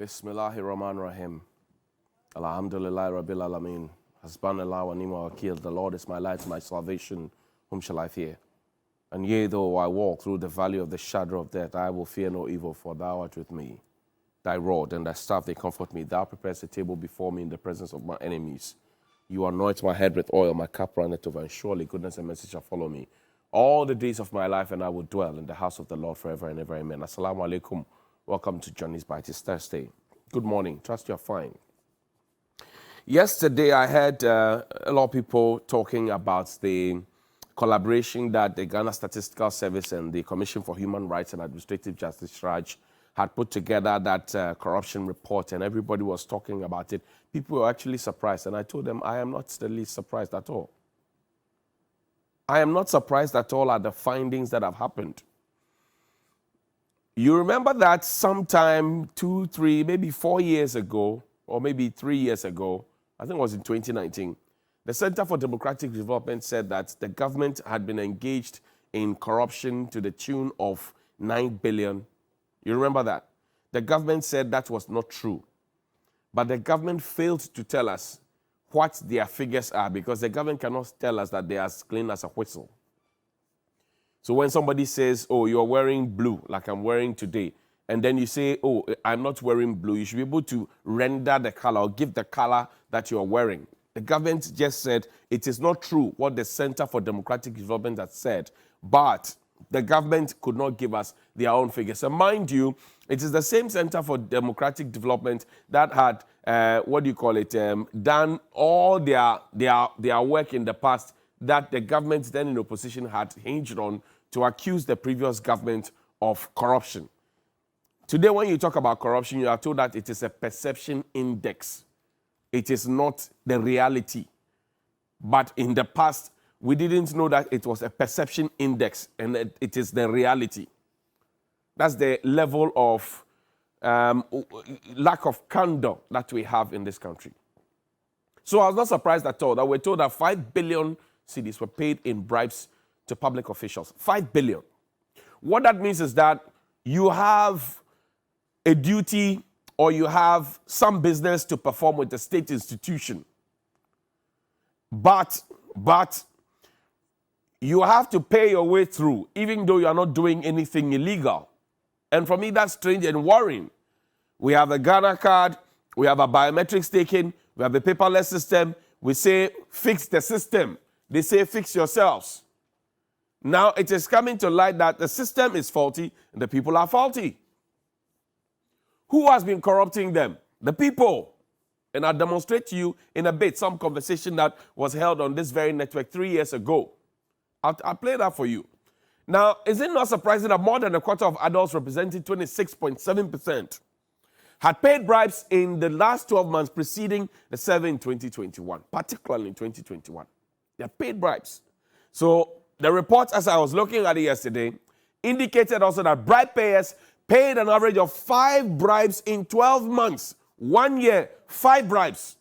Bismillahirrahmanirrahim. Alhamdulillah Rabbil Alameen. Hasbanallah wa ni'mal wakeel. The Lord is my light, my salvation. Whom shall I fear? And yea, though I walk through the valley of the shadow of death, I will fear no evil, for thou art with me. Thy rod and thy staff, they comfort me. Thou preparest a table before me in the presence of my enemies. You anoint my head with oil, my cup runneth over, and surely goodness and mercy shall follow me all the days of my life, and I will dwell in the house of the Lord forever and ever. Amen. Assalamu alaikum. Welcome to Johnny's Bite. It's Thursday. Good morning. Trust you're fine. Yesterday, I heard a lot of people talking about the collaboration that the Ghana Statistical Service and the Commission for Human Rights and Administrative Justice Raj had put together that corruption report, and everybody was talking about it. People were actually surprised, and I told them I am not the least surprised at all. I am not surprised at all at the findings that have happened. You remember that sometime 2, 3, maybe 4 years ago, or maybe 3 years ago, I think it was in 2019, the Center for Democratic Development said that the government had been engaged in corruption to the tune of 9 billion. You remember that? The government said that was not true. But the government failed to tell us what their figures are, because the government cannot tell us that they are as clean as a whistle. So when somebody says, oh, you're wearing blue, like I'm wearing today, and then you say, oh, I'm not wearing blue, you should be able to render the color or give the color that you're wearing. The government just said it is not true what the Center for Democratic Development has said, but the government could not give us their own figures. And mind you, it is the same Center for Democratic Development that had, done all their work in the past that the government then in opposition had hinged on to accuse the previous government of corruption. Today, when you talk about corruption, you are told that it is a perception index. It is not the reality. But in the past, we didn't know that it was a perception index and it is the reality. That's the level of lack of candor that we have in this country. So I was not surprised at all that we're told that 5 billion cedis were paid in bribes to public officials. 5 billion. What that means is that you have a duty or you have some business to perform with a state institution. But you have to pay your way through, even though you are not doing anything illegal. And for me, that's strange and worrying. We have a Ghana card, we have a biometrics taken, we have a paperless system. We say, fix the system. They say, fix yourselves. Now it is coming to light that the system is faulty and the people are faulty. Who has been corrupting them? The people. And I'll demonstrate to you in a bit some conversation that was held on this very network 3 years ago. I'll play that for you. Now, is it not surprising that more than a quarter of adults, representing 26.7%, had paid bribes in the last 12 months preceding the survey in 2021, particularly in 2021? They have paid bribes. So the report, as I was looking at it yesterday, indicated also that bribe payers paid an average of 5 bribes in 12 months. 1 year, 5 bribes.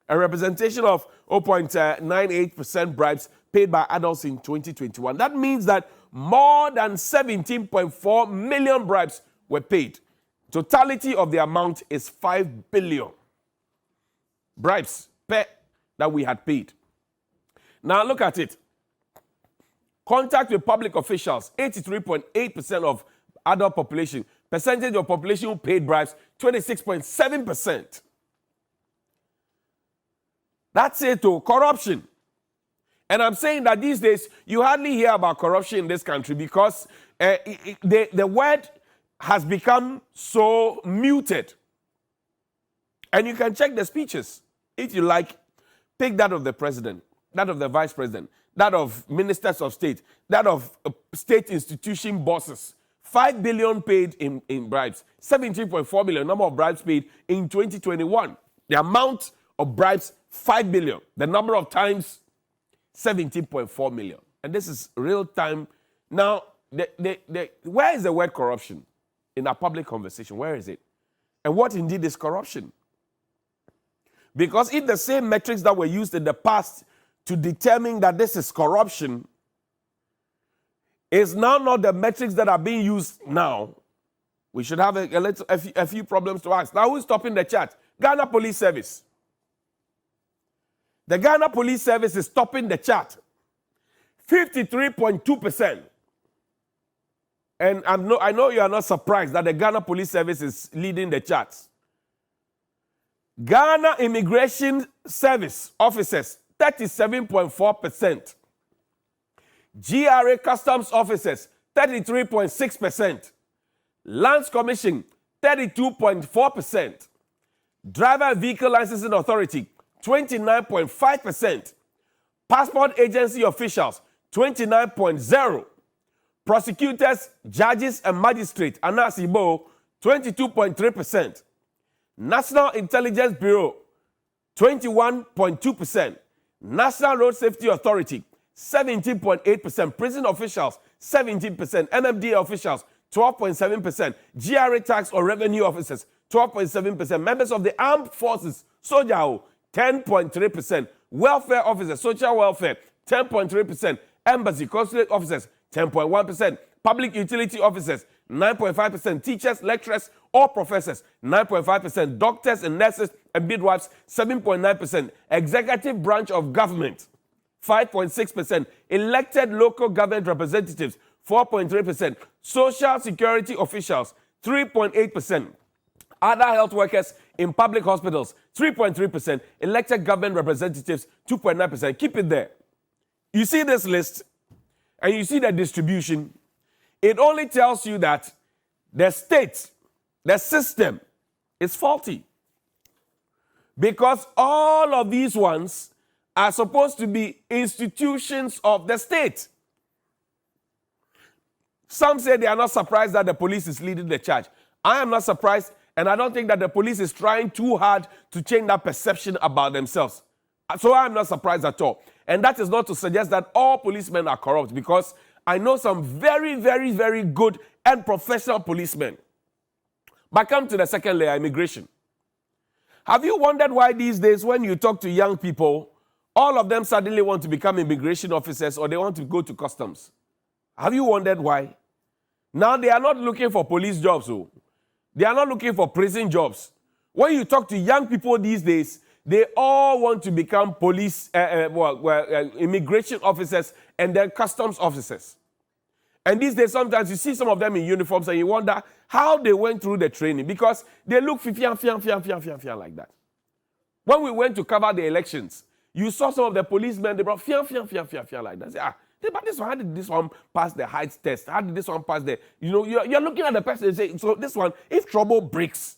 A representation of 0.98% bribes paid by adults in 2021. That means that more than 17.4 million bribes were paid. Totality of the amount is 5 billion bribes that we had paid. Now look at it. Contact with public officials, 83.8% of adult population. Percentage of population who paid bribes, 26.7%. That's it, to corruption. And I'm saying that these days, you hardly hear about corruption in this country because the word has become so muted. And you can check the speeches. If you like, pick that of the president, that of the vice president, that of ministers of state, that of state institution bosses. 5 billion paid in bribes, 17.4 million number of bribes paid in 2021. The amount of bribes, 5 billion. The number of times, 17.4 million. And this is real time. Now, where is the word corruption in our public conversation? Where is it? And what indeed is corruption? Because if the same metrics that were used in the past to determine that this is corruption is now not the metrics that are being used now, We should have a few problems to ask. Now, who's topping the chart? Ghana Police Service. The Ghana Police Service is topping the chart. 53.2%. And I know you are not surprised that the Ghana Police Service is leading the charts. Ghana Immigration Service officers, 37.4%. GRA Customs officers, 33.6%. Lands Commission, 32.4%. Driver and Vehicle Licensing Authority, 29.5%. Passport Agency officials, 29.0%. Prosecutors, judges, and magistrates, Anasibo, 22.3%. National Intelligence Bureau, 21.2%. National Road Safety Authority, 17.8%. Prison officials, 17%. NMDA officials, 12.7%. GRA tax or revenue officers, 12.7%. Members of the armed forces, soldier, 10.3%. Welfare officers, social welfare, 10.3%. Embassy, consulate officers, 10.1%. Public utility officers, 9.5%. Teachers, lecturers, or professors, 9.5%. Doctors and nurses and midwives, 7.9%. Executive branch of government, 5.6%. Elected local government representatives, 4.3%. Social security officials, 3.8%. Other health workers in public hospitals, 3.3%. Elected government representatives, 2.9%. Keep it there. You see this list, and you see the distribution. It only tells you that the state, the system, is faulty. Because all of these ones are supposed to be institutions of the state. Some say they are not surprised that the police is leading the charge. I am not surprised, and I don't think that the police is trying too hard to change that perception about themselves. So I am not surprised at all. And that is not to suggest that all policemen are corrupt, because I know some very, very, very good and professional policemen. But come to the second layer, immigration. Have you wondered why these days when you talk to young people, all of them suddenly want to become immigration officers or they want to go to customs? Have you wondered why? Now they are not looking for police jobs. Oh. They are not looking for prison jobs. When you talk to young people these days, they all want to become police, immigration officers and then customs officers. And these days, sometimes you see some of them in uniforms and you wonder how they went through the training, because they look fian like that. When we went to cover the elections, you saw some of the policemen, they brought fian like that. Say, but this one, how did this one pass the height test? How did this one pass the, you're looking at the person and say, so this one, if trouble breaks,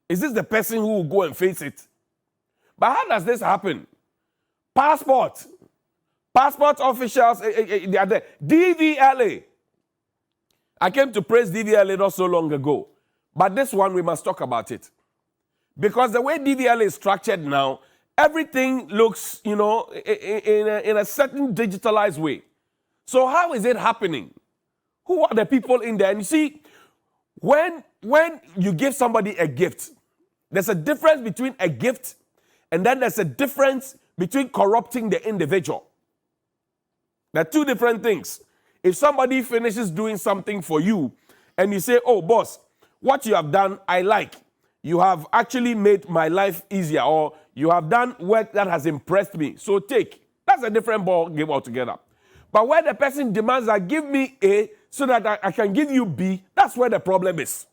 is this the person who will go and face it? But how does this happen? Passport officials, they are there. DVLA. I came to praise DVLA not so long ago. But this one, we must talk about it. Because the way DVLA is structured now, everything looks, in a certain digitalized way. So how is it happening? Who are the people in there? And you see, when you give somebody a gift, there's a difference between a gift and then there's a difference between corrupting the individual. There are two different things. If somebody finishes doing something for you and you say, oh, boss, what you have done, I like. You have actually made my life easier, or you have done work that has impressed me. So take. That's a different ball game altogether. But where the person demands that give me A so that I can give you B, that's where the problem is.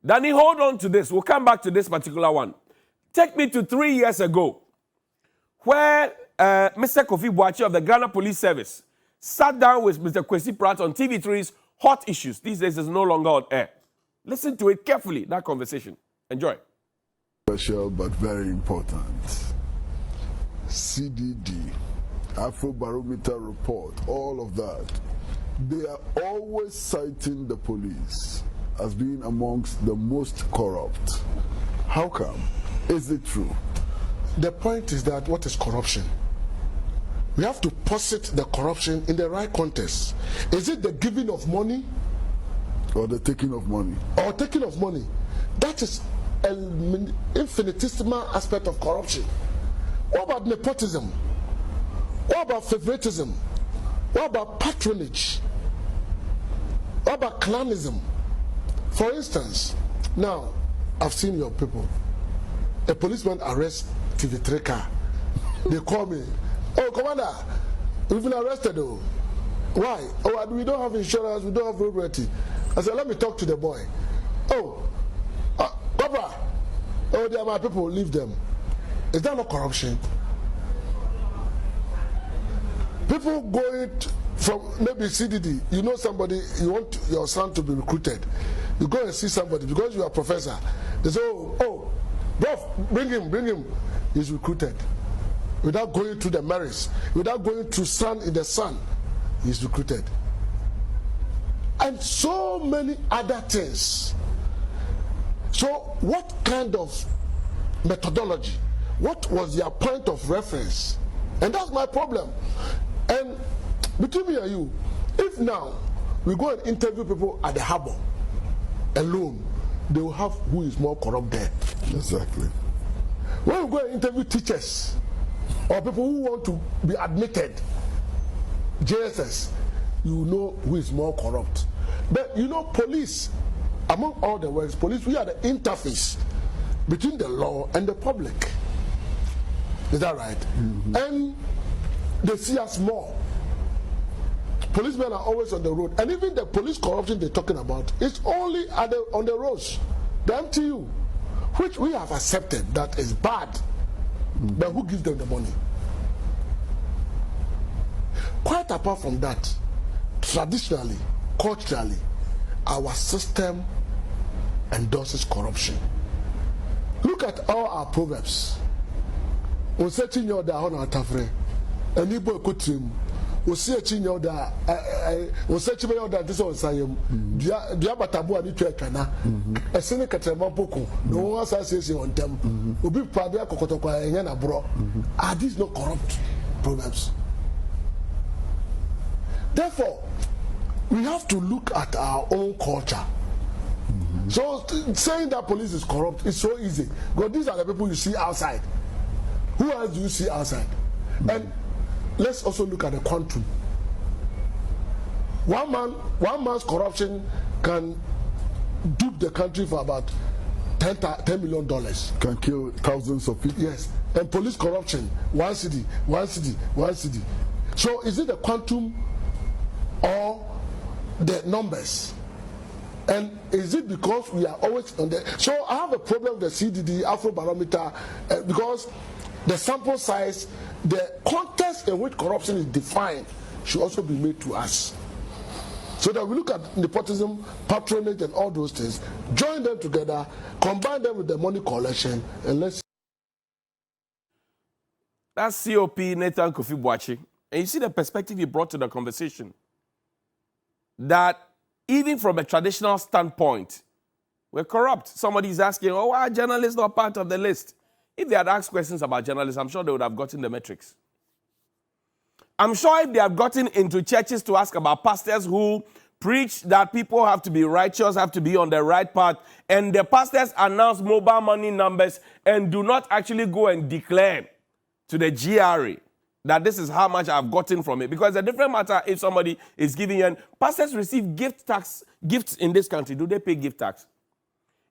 Danny, hold on to this. We'll come back to this particular one. Take me to 3 years ago, where Mr. Kofi Boakye of the Ghana Police Service sat down with Mr. Kwesi Pratt on TV3's Hot Issues. These days, it's no longer on air. Listen to it carefully, that conversation. Enjoy. Special but very important. CDD, Afrobarometer report, all of that. They are always citing the police as being amongst the most corrupt. How come? Is it true? The point is that what is corruption? We have to posit the corruption in the right context. Is it the giving of money? Or the taking of money? Or taking of money. That is an infinitesimal aspect of corruption. What about nepotism? What about favoritism? What about patronage? What about clanism? For instance, now, I've seen your people. A policeman arrests TV3 car. They call me, oh, Commander, we've been arrested, though. Why? Oh, we don't have insurance, we don't have road royalty. I said, let me talk to the boy. Oh, Papa, oh, they are my people, leave them. Is that not corruption? People going from maybe CDD, you know somebody, you want your son to be recruited. You go and see somebody because you are a professor. They say, oh, bro, bring him. He's recruited. Without going through the merits, without going through sun in the sun, he's recruited. And so many other things. So what kind of methodology? What was their point of reference? And that's my problem. And between me and you, if now we go and interview people at the harbor alone, they will have who is more corrupt there. Exactly. When we go and interview teachers or people who want to be admitted, JSS, you know who is more corrupt. But you know, police, among all the works, police, we are the interface between the law and the public. Is that right? Mm-hmm. And they see us more. Policemen are always on the road, and even the police corruption they're talking about is only on the roads, the MTU, which we have accepted that is bad. Mm-hmm. But who gives them the money? Quite apart from that, traditionally, culturally, our system endorses corruption. Look at all our proverbs. On searching your da on our tafre, and you boy kutrim. On searching your da, on searching your da. This on sayem. Dia batabu ani tu ekana. Esene katrema poko. No one says on them. Obi pabia kokotokwa enya na bro. Are these not corrupt proverbs? Therefore, we have to look at our own culture. So saying that police is corrupt is so easy. Because these are the people you see outside. Who else do you see outside? And let's also look at the quantum. One man's corruption can dupe the country for about $10 million. Can kill thousands of people. Yes. And police corruption, one city. So is it the quantum or the numbers? And is it because we are always on the... So I have a problem with the CDD, Afrobarometer, because the sample size, the context in which corruption is defined should also be made to us. So that we look at nepotism, patronage, and all those things, join them together, combine them with the money collection, and let's... That's COP Nathan Kofi Boakye. And you see the perspective he brought to the conversation. That even from a traditional standpoint, we're corrupt. Somebody is asking, oh, why are journalists not part of the list? If they had asked questions about journalists, I'm sure they would have gotten the metrics. I'm sure if they have gotten into churches to ask about pastors who preach that people have to be righteous, have to be on the right path, and the pastors announce mobile money numbers and do not actually go and declare to the GRA that this is how much I've gotten from it. Because it's a different matter if somebody is giving, and pastors receive gifts in this country. Do they pay gift tax?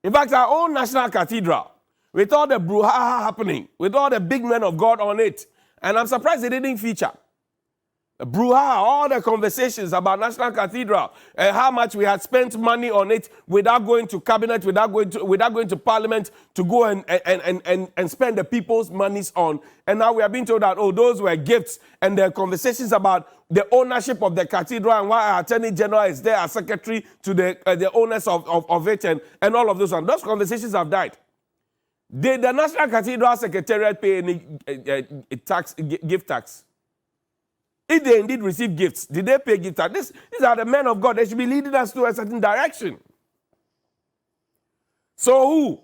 In fact, our own national cathedral, with all the brouhaha happening, with all the big men of God on it, and I'm surprised they didn't feature. The brouhaha, all the conversations about National Cathedral, and how much we had spent money on it without going to cabinet, without going to parliament to go and spend the people's monies on. And now we are being told that, oh, those were gifts, and the conversations about the ownership of the cathedral and why our Attorney General is there as secretary to the owners of it and all of those ones. Those conversations have died. Did the National Cathedral Secretariat pay any gift tax? If they indeed receive gifts, did they pay gift tax? These are the men of God. They should be leading us to a certain direction. So who?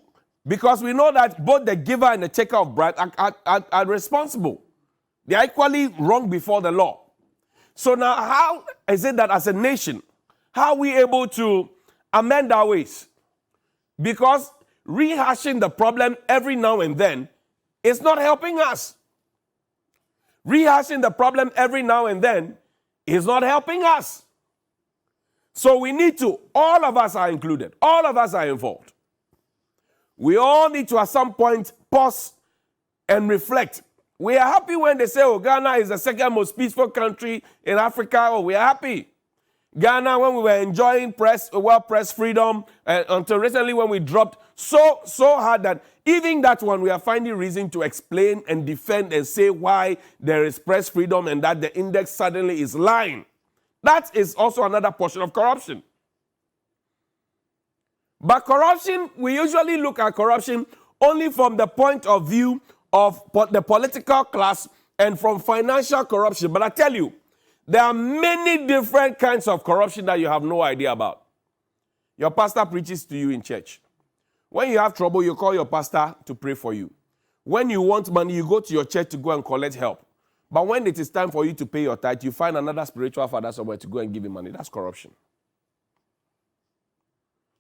Because we know that both the giver and the taker of bribe are responsible. They are equally wrong before the law. So now how is it that as a nation, how are we able to amend our ways? Because rehashing the problem every now and then is not helping us. Rehashing the problem every now and then is not helping us. So we need to, all of us are included, all of us are involved. We all need to at some point pause and reflect. We are happy when they say, oh, Ghana is the second most peaceful country in Africa. Oh, we are happy. Ghana, when we were enjoying press freedom, until recently when we dropped so hard that even that one, we are finding reason to explain and defend and say why there is press freedom and that the index suddenly is lying. That is also another portion of corruption. But corruption, we usually look at corruption only from the point of view of the political class and from financial corruption. But I tell you, there are many different kinds of corruption that you have no idea about. Your pastor preaches to you in church. When you have trouble, you call your pastor to pray for you. When you want money, you go to your church to go and collect help. But when it is time for you to pay your tithe, you find another spiritual father somewhere to go and give him money. That's corruption.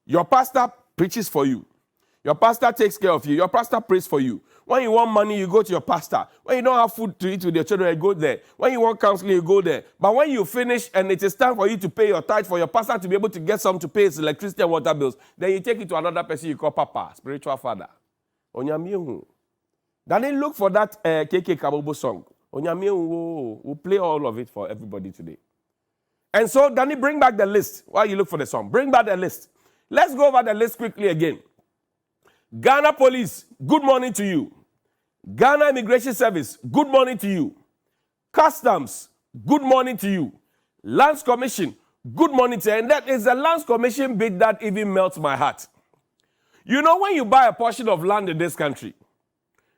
Your pastor preaches for you. Your pastor takes care of you. Your pastor prays for you. When you want money, you go to your pastor. When you don't have food to eat with your children, you go there. When you want counseling, you go there. But when you finish and it is time for you to pay your tithe, for your pastor to be able to get some to pay his electricity and water bills, then you take it to another person you call Papa, spiritual father. Onyamiehu. Then look for that KK Kabobo song. Onyamiehu. We'll play all of it for everybody today. And so, Danny, bring back the list while you look for the song. Bring back the list. Let's go over the list quickly again. Ghana Police, good morning to you. Ghana Immigration Service, good morning to you. Customs, good morning to you. Lands Commission, good morning to you. And that is the Lands Commission bit that even melts my heart. You know, when you buy a portion of land in this country,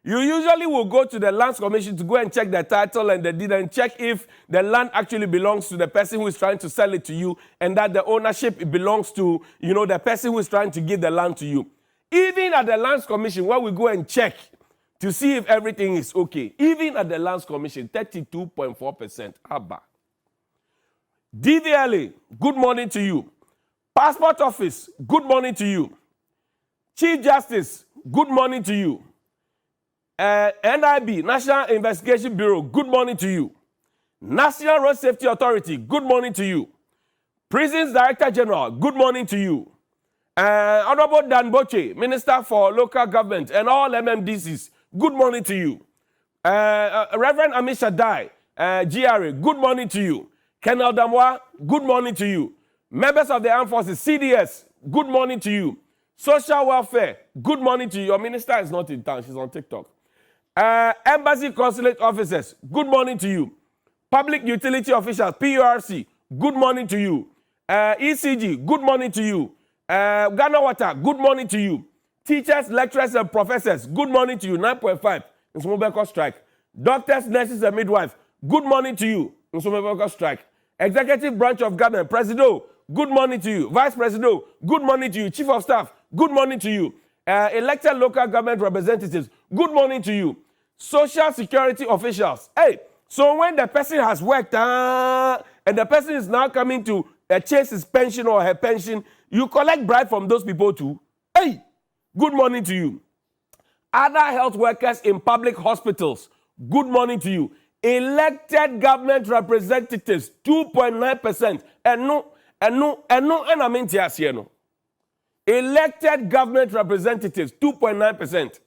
you usually will go to the Lands Commission to go and check the title and the deed and check if the land actually belongs to the person who is trying to sell it to you and that the ownership belongs to, you know, the person who is trying to give the land to you. Even at the Lands Commission, where we go and check to see if everything is okay, even at the Lands Commission, 32.4%. Abba. DVLA, good morning to you. Passport Office, good morning to you. Chief Justice, good morning to you. NIB, National Investigation Bureau, good morning to you. National Road Safety Authority, good morning to you. Prisons Director General, good morning to you. Honorable Dan Boche, Minister for Local Government and all MMDCs, good morning to you. Reverend Amit Shaddai, GRA, good morning to you. Colonel Damwa, good morning to you. Members of the Armed Forces, CDS, good morning to you. Social Welfare, good morning to you. Your minister is not in town, she's on TikTok. Embassy Consulate Officers, good morning to you. Public Utility Officials, PURC, good morning to you. ECG, good morning to you. Ghana Water, good morning to you. Teachers, lecturers, and professors, good morning to you. 9.5 in Smobeko strike. Doctors, nurses, and midwives, good morning to you. In Smobeko strike. Executive branch of government, Presido, good morning to you. Vice Presido, good morning to you. Chief of Staff, good morning to you. Elected local government representatives, good morning to you. Social security officials. Hey, so when the person has worked and the person is now coming to chase his pension or her pension, you collect bribe from those people too. Hey, good morning to you. Other health workers in public hospitals, good morning to you. Elected government representatives, 2.9%. And I mean no. Elected government representatives, 2.9%.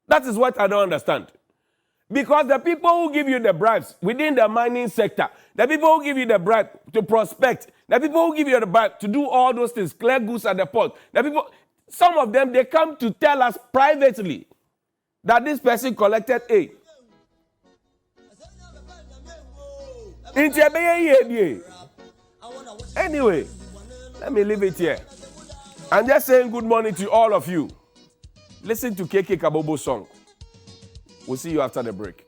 That is what I don't understand. Because the people who give you the bribes within the mining sector, the people who give you the bribe to prospect, the people who give you the bribe to do all those things, clear goods at the port, the people, some of them, they come to tell us privately that this person collected A. Anyway, let me leave it here. I'm just saying good morning to all of you. Listen to KK Kabobo's song. We'll see you after the break.